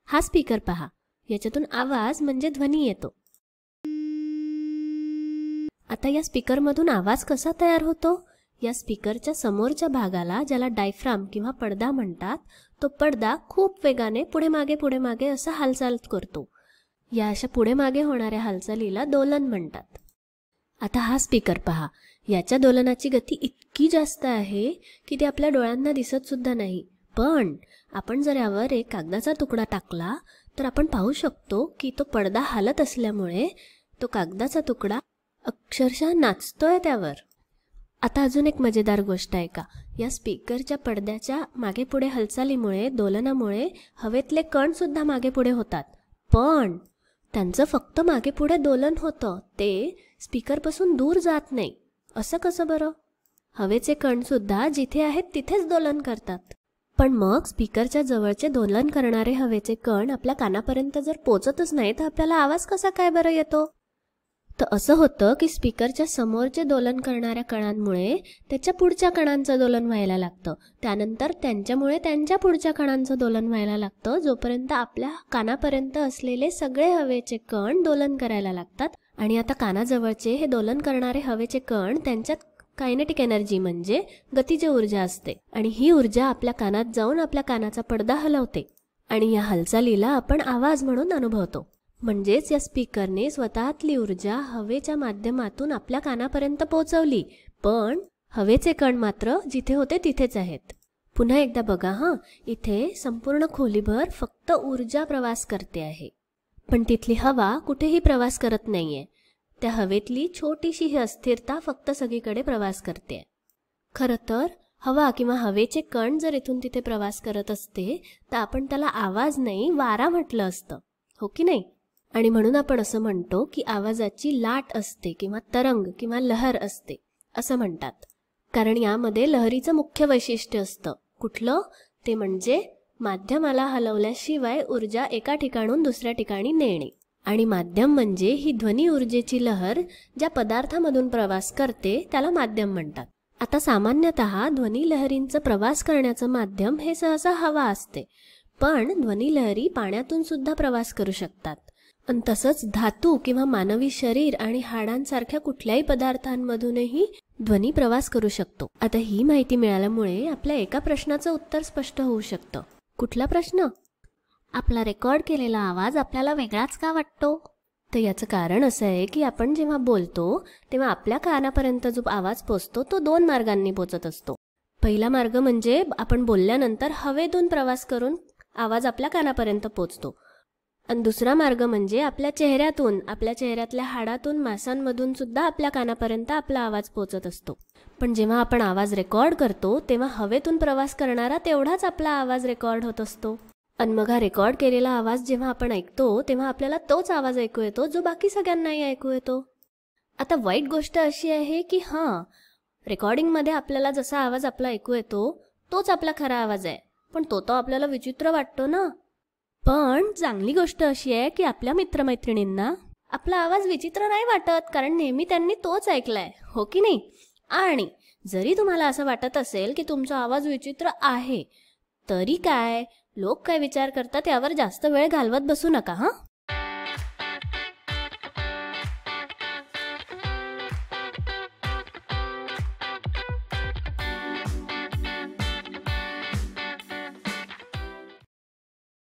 हा स्पीकर पहा, याच्यातून आवाज म्हणजे ध्वनी येतो. आता या स्पीकरमधून आवाज कसा तयार होतो? या स्पीकरच्या समोरच्या भागाला, ज्याला डायफ्राम किंवा पडदा म्हणतात, तो पडदा खूप वेगाने पुढे मागे असा हालचाल करतो. या अशा पुढे मागे होणाऱ्या हालचालीला दोलन म्हणतात. आता हा स्पीकर पहा, याच्या दोलनाची गती इतकी जास्त आहे की ती आपल्या डोळ्यांना दिसत सुद्धा नाही. पण आपण जर यावर एक कागदाचा तुकडा टाकला तर आपण पाहू शकतो की तो पडदा हालत असल्यामुळे तो कागदाचा तुकडा अक्षरशः नाचतोय त्यावर. आता अजून एक मजेदार गोष्ट आहे का, या स्पीकरच्या पडद्याच्या मागे पुढे हालचालीमुळे, दोलनामुळे हवेतले कण सुद्धा मागे पुढे होतात. पण त्यांचं फक्त मागे पुढे दोलन होतं, ते स्पीकरपासून दूर जात नाही. असं कसं बरं? हवेचे कण सुद्धा जिथे आहेत तिथेच दोलन करतात. पण मग स्पीकरच्या जवळचे दोलन करणारे हवेचे कण आपल्या कानापर्यंत जर पोचतच नाही तर आपल्याला आवाज कसा काय बरं येतो? तर असं होतं की स्पीकरच्या समोरचे दोलन करणाऱ्या कणांमुळे त्याच्या पुढच्या कणांचं दोलन व्हायला लागतं. त्यानंतर त्यांच्यामुळे त्यांच्या पुढच्या कणांचं दोलन व्हायला लागतं, जोपर्यंत आपल्या कानापर्यंत असलेले सगळे हवेचे कण दोलन करायला लागतात. आणि आता कानाजवळचे हे दोलन करणारे हवेचे कण, त्यांच्यात कायनेटिक एनर्जी म्हणजे गतिज ऊर्जा असते. आणि ही ऊर्जा आपल्या कानात जाऊन आपल्या कानाचा पडदा हलवते. आणि या हालचालीला आपण आवाज म्हणून अनुभवतो. म्हणजेच या स्पीकरने स्वतःतली ऊर्जा हवेच्या माध्यमातून आपल्या कानापर्यंत पोहोचवली. पण हवेचे कण मात्र जिथे होते तिथेच आहेत. पुन्हा एकदा बघा हां, इथे संपूर्ण खोलीभर फक्त ऊर्जा प्रवास करते आहे, पण तिथली हवा कुठेही प्रवास करत नाहीये. त्या हवेतली छोटीशी ही अस्थिरता फक्त सगळीकडे प्रवास करते. खरं तर हवा किंवा हवेचे कण जर इथून तिथे प्रवास करत असते तर आपण त्याला आवाज नाही, वारा म्हटलं असतं, हो की नाही? आणि म्हणून आपण असं म्हणतो की आवाजाची लाट असते किंवा तरंग किंवा लहर असते असं म्हणतात. कारण यामध्ये लहरीचं मुख्य वैशिष्ट्य असतं. कुठलं? ते म्हणजे माध्यमाला हलवल्याशिवाय ऊर्जा एका ठिकाणून दुसऱ्या ठिकाणी नेणे. आणि माध्यम म्हणजे ही ध्वनी ऊर्जेची लहर ज्या पदार्थामधून प्रवास करते त्याला माध्यम म्हणतात. आता सामान्यतः ध्वनी लहरींचं प्रवास करण्याचं माध्यम हे सहसा हवा असते. पण ध्वनी लहरी पाण्यातून सुद्धा प्रवास करू शकतात. आणि तसंच धातू किंवा मानवी शरीर आणि हाडांसारख्या कुठल्याही पदार्थांमधूनही ध्वनी प्रवास करू शकतो. आता ही माहिती मिळाल्यामुळे आपल्या एका प्रश्नाचं उत्तर स्पष्ट होऊ शकतं. कुठला प्रश्न? आपला रेकॉर्ड केलेला आवाज आपल्याला वेगळाच का वाटतो? तर याचं कारण असं आहे की आपण जेव्हा बोलतो तेव्हा आपल्या कानापर्यंत जो आवाज पोचतो तो 2 मार्गांनी पोचत असतो. पहिला मार्ग म्हणजे आपण बोलल्यानंतर हवेतून प्रवास करून आवाज आपल्या कानापर्यंत पोचतो. आणि दुसरा मार्ग म्हणजे आपल्या चेहऱ्यातून, आपल्या चेहऱ्यातल्या हाडातून, मांसांमधून सुद्धा आपल्या कानापर्यंत आपला आवाज पोचत असतो. पण जेव्हा आपण आवाज रेकॉर्ड करतो तेव्हा हवेतून प्रवास करणारा तेवढाच आपला आवाज रेकॉर्ड होत असतो. आणि मग हा रेकॉर्ड केलेला आवाज जेव्हा आपण ऐकतो तेव्हा आपल्याला तोच आवाज ऐकू येतो जो बाकी सगळ्यांनाही ऐकू येतो. आता वाईट गोष्ट अशी आहे की रेकॉर्डिंगमध्ये आपल्याला जसा आवाज आपला ऐकू येतो तोच आपला खरा आवाज आहे, पण तो आपल्याला विचित्र वाटतो ना. पण चांगली गोष्ट अशी आहे की आपल्या मित्रमैत्रिणींना आपला आवाज विचित्र नाही वाटत, कारण नेहमी त्यांनी तोच ऐकलाय, हो की नाही? आणि जरी तुम्हाला असं वाटत असेल की तुमचा आवाज विचित्र आहे तरी काय, लोक काय विचार करतात यावर जास्त वेळ घालवत बसू नका हां.